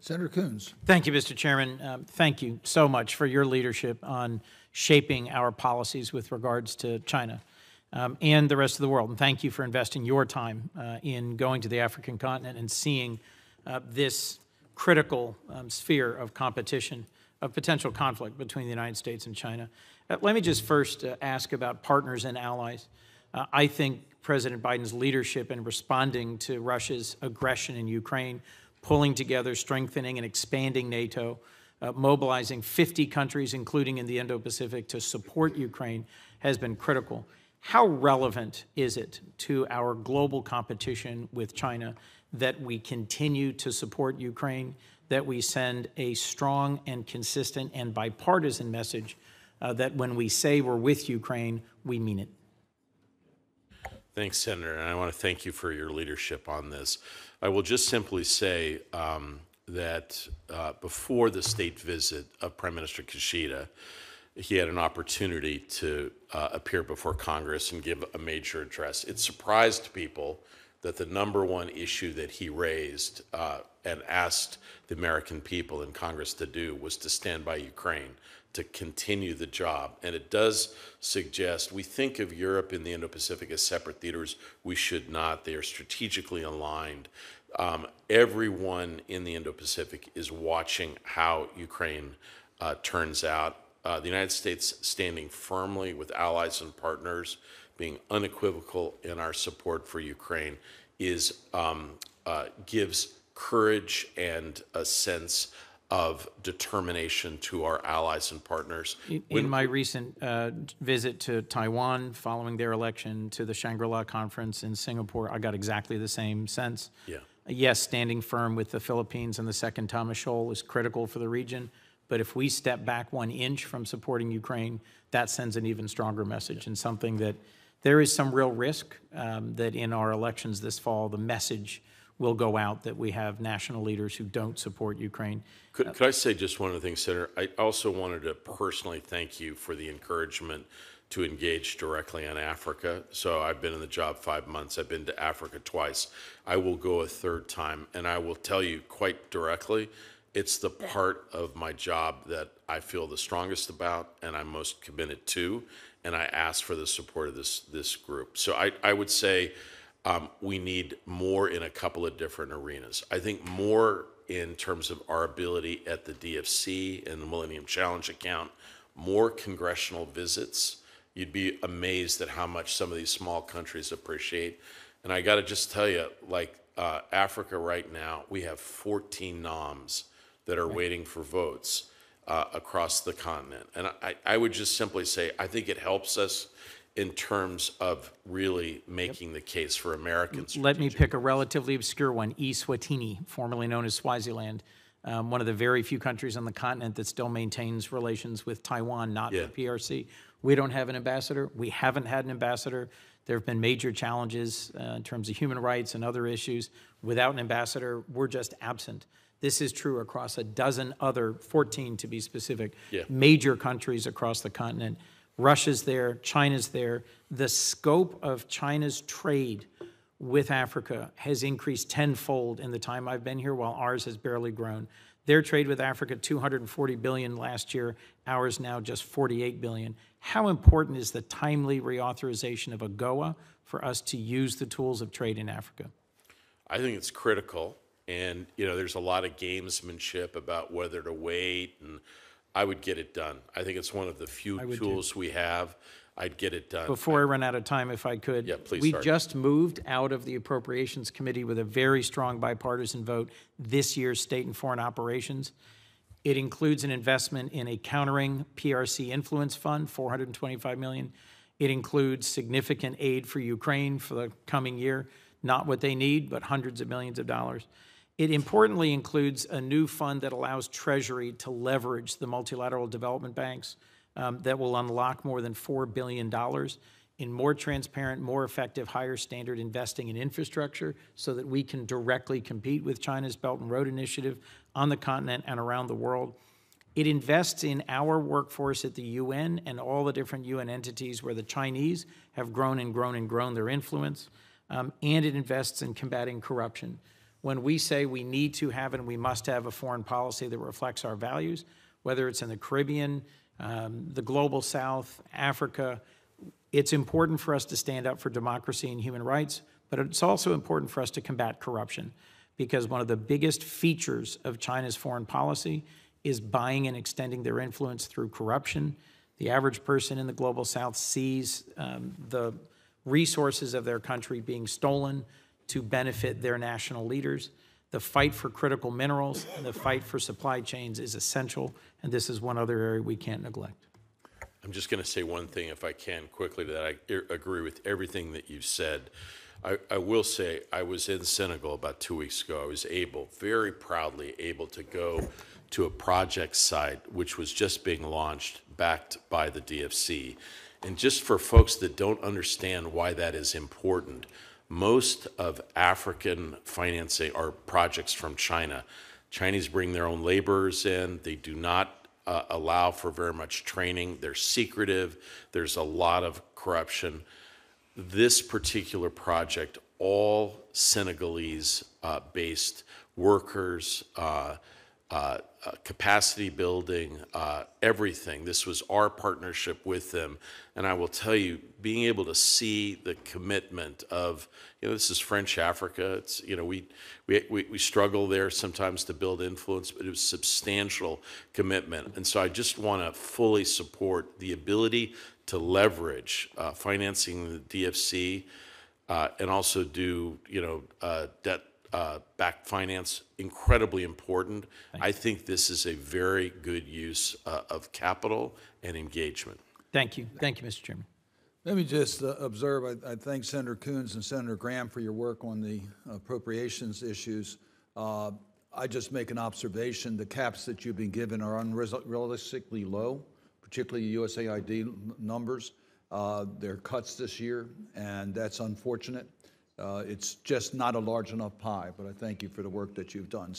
Senator Coons. Thank you, Mr. Chairman. Thank you so much for your leadership on shaping our policies with regards to China and the rest of the world. And thank you for investing your time in going to the African continent and seeing this critical sphere of competition, of potential conflict between the United States and China. Let me just first ask about partners and allies. I think President Biden's leadership in responding to Russia's aggression in Ukraine, pulling together, strengthening, and expanding NATO, mobilizing 50 countries, including in the Indo-Pacific, to support Ukraine has been critical. How relevant is it to our global competition with China that we continue to support Ukraine, that we send a strong and consistent and bipartisan message that when we say we're with Ukraine, we mean it? Thanks, Senator, and I want to thank you for your leadership on this. I will just simply say that before the state visit of Prime Minister Kishida, he had an opportunity to appear before Congress and give a major address. It surprised people that the #1 issue that he raised and asked the American people in Congress to do was to stand by Ukraine, to continue the job. And it does suggest, we think of Europe and the Indo-Pacific as separate theaters. We should not. They are strategically aligned. Everyone in the Indo-Pacific is watching how Ukraine turns out. The United States standing firmly with allies and partners, being unequivocal in our support for Ukraine, gives courage and a sense of determination to our allies and partners. In my recent visit to Taiwan following their election, to the Shangri-La conference in Singapore, I got exactly the same sense. Yeah. Yes, standing firm with the Philippines and the Second Thomas Shoal is critical for the region. But if we step back 1 inch from supporting Ukraine, that sends an even stronger message, and something that there is some real risk that in our elections this fall, the message will go out that we have national leaders who don't support Ukraine. Could I say just one other thing, Senator? I also wanted to personally thank you for the encouragement to engage directly on Africa. So I've been in the job 5 months. I've been to Africa twice. I will go a third time, and I will tell you quite directly, it's the part of my job that I feel the strongest about and I'm most committed to, and I ask for the support of this group. So I would say we need more in a couple of different arenas. I think more in terms of our ability at the DFC and the Millennium Challenge account, more congressional visits. You'd be amazed at how much some of these small countries appreciate. And I got to just tell you, like Africa right now, we have 14 noms that are waiting for votes across the continent. And I would just simply say, I think it helps us in terms of really making the case for Americans. Let me pick a relatively obscure one, Eswatini, formerly known as Swaziland, one of the very few countries on the continent that still maintains relations with Taiwan, not the PRC. We don't have an ambassador. We haven't had an ambassador. There have been major challenges in terms of human rights and other issues. Without an ambassador, we're just absent. This is true across a dozen other, 14 to be specific, major countries across the continent. Russia's there, China's there. The scope of China's trade with Africa has increased tenfold in the time I've been here, while ours has barely grown. Their trade with Africa, $240 billion last year, ours now just $48 billion. How important is the timely reauthorization of AGOA for us to use the tools of trade in Africa? I think it's critical. And, you know, there's a lot of gamesmanship about whether to wait, and I would get it done. I think it's one of the few tools we have. I'd get it done. Before I run out of time, if I could, we just moved out of the Appropriations Committee with a very strong bipartisan vote this year's State and Foreign Operations. It includes an investment in a countering PRC influence fund, $425 million. It includes significant aid for Ukraine for the coming year, not what they need, but hundreds of millions of dollars. It importantly includes a new fund that allows Treasury to leverage the multilateral development banks that will unlock more than $4 billion in more transparent, more effective, higher standard investing in infrastructure so that we can directly compete with China's Belt and Road Initiative on the continent and around the world. It invests in our workforce at the UN and all the different UN entities where the Chinese have grown and grown and grown their influence. And it invests in combating corruption. when we say we need to have and we must have a foreign policy that reflects our values, whether it's in the Caribbean, the Global South, Africa, it's important for us to stand up for democracy and human rights, but it's also important for us to combat corruption, because one of the biggest features of China's foreign policy is buying and extending their influence through corruption. The average person in the Global South sees the resources of their country being stolen to benefit their national leaders. The fight for critical minerals and the fight for supply chains is essential, and this is one other area we can't neglect. I'm just going to say one thing, if I can, quickly, to that. I agree with everything that you said. I will say I was in Senegal about 2 weeks ago. I was very proudly able to go to a project site which was just being launched, backed by the DFC. And just for folks that don't understand why that is important, most of African financing are projects from China. Chinese bring their own laborers in. They do not allow for very much training. They're secretive. There's a lot of corruption. This particular project, all Senegalese-based workers, capacity building, everything. This was our partnership with them. And I will tell you, being able to see the commitment of, this is French Africa. It's, we struggle there sometimes to build influence, but it was substantial commitment. And so I just want to fully support the ability to leverage financing the DFC and also do, debt backed finance, incredibly important. I think this is a very good use of capital and engagement. Thank you. Thank you, Mr. Chairman. Let me just observe, I thank Senator Coons and Senator Graham for your work on the appropriations issues. I just make an observation. The caps that you've been given are unrealistically low, particularly USAID numbers. There are cuts this year, and that's unfortunate. It's just not a large enough pie, but I thank you for the work that you've done.